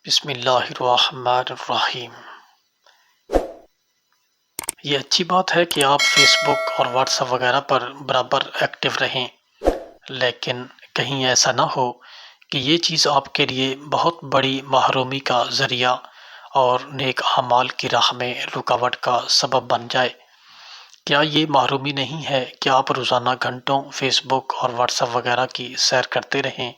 بسم اللہ الرحمن الرحیم۔ یہ اچھی بات ہے کہ آپ فیس بک اور واٹس ایپ وغیرہ پر برابر ایکٹیو رہیں، لیکن کہیں ایسا نہ ہو کہ یہ چیز آپ کے لیے بہت بڑی محرومی کا ذریعہ اور نیک اعمال کی راہ میں رکاوٹ کا سبب بن جائے۔ کیا یہ محرومی نہیں ہے کہ آپ روزانہ گھنٹوں فیس بک اور واٹس ایپ وغیرہ کی سیر کرتے رہیں،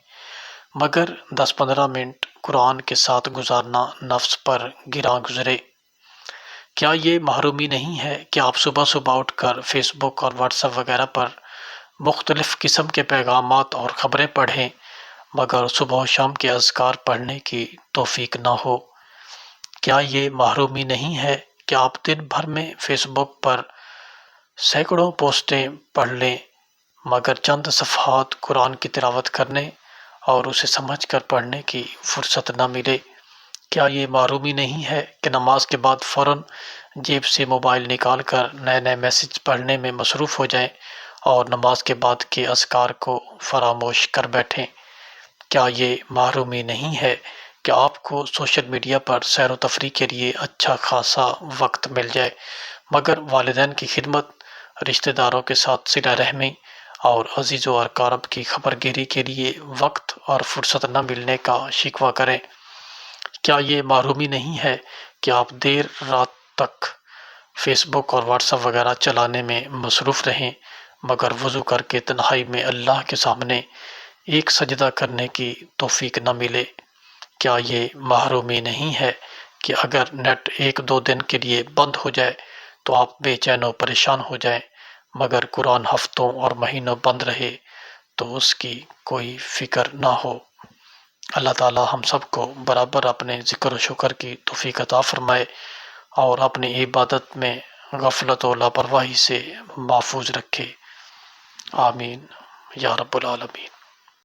مگر 10-15 منٹ قرآن کے ساتھ گزارنا نفس پر گراں گزرے؟ کیا یہ محرومی نہیں ہے کہ آپ صبح صبح اٹھ کر فیس بک اور واٹس ایپ وغیرہ پر مختلف قسم کے پیغامات اور خبریں پڑھیں، مگر صبح و شام کے اذکار پڑھنے کی توفیق نہ ہو؟ کیا یہ محرومی نہیں ہے کہ آپ دن بھر میں فیس بک پر سینکڑوں پوسٹیں پڑھ لیں، مگر چند صفحات قرآن کی تلاوت کرنے اور اسے سمجھ کر پڑھنے کی فرصت نہ ملے؟ کیا یہ محرومی نہیں ہے کہ نماز کے بعد فوراً جیب سے موبائل نکال کر نئے نئے میسج پڑھنے میں مصروف ہو جائیں اور نماز کے بعد کے اذکار کو فراموش کر بیٹھیں؟ کیا یہ محرومی نہیں ہے کہ آپ کو سوشل میڈیا پر سیر و تفریح کے لیے اچھا خاصا وقت مل جائے، مگر والدین کی خدمت، رشتہ داروں کے ساتھ صلہ رحمی اور عزیز و اقارب کی خبر گیری کے لیے وقت اور فرصت نہ ملنے کا شکوہ کریں؟ کیا یہ محرومی نہیں ہے کہ آپ دیر رات تک فیس بک اور واٹس ایپ وغیرہ چلانے میں مصروف رہیں، مگر وضو کر کے تنہائی میں اللہ کے سامنے ایک سجدہ کرنے کی توفیق نہ ملے؟ کیا یہ محرومی نہیں ہے کہ اگر نیٹ 1-2 دن کے لیے بند ہو جائے تو آپ بے چین و پریشان ہو جائیں، مگر قرآن ہفتوں اور مہینوں بند رہے تو اس کی کوئی فکر نہ ہو؟ اللہ تعالی ہم سب کو برابر اپنے ذکر و شکر کی توفیق عطا فرمائے اور اپنی عبادت میں غفلت و لاپرواہی سے محفوظ رکھے۔ آمین یا رب العالمین۔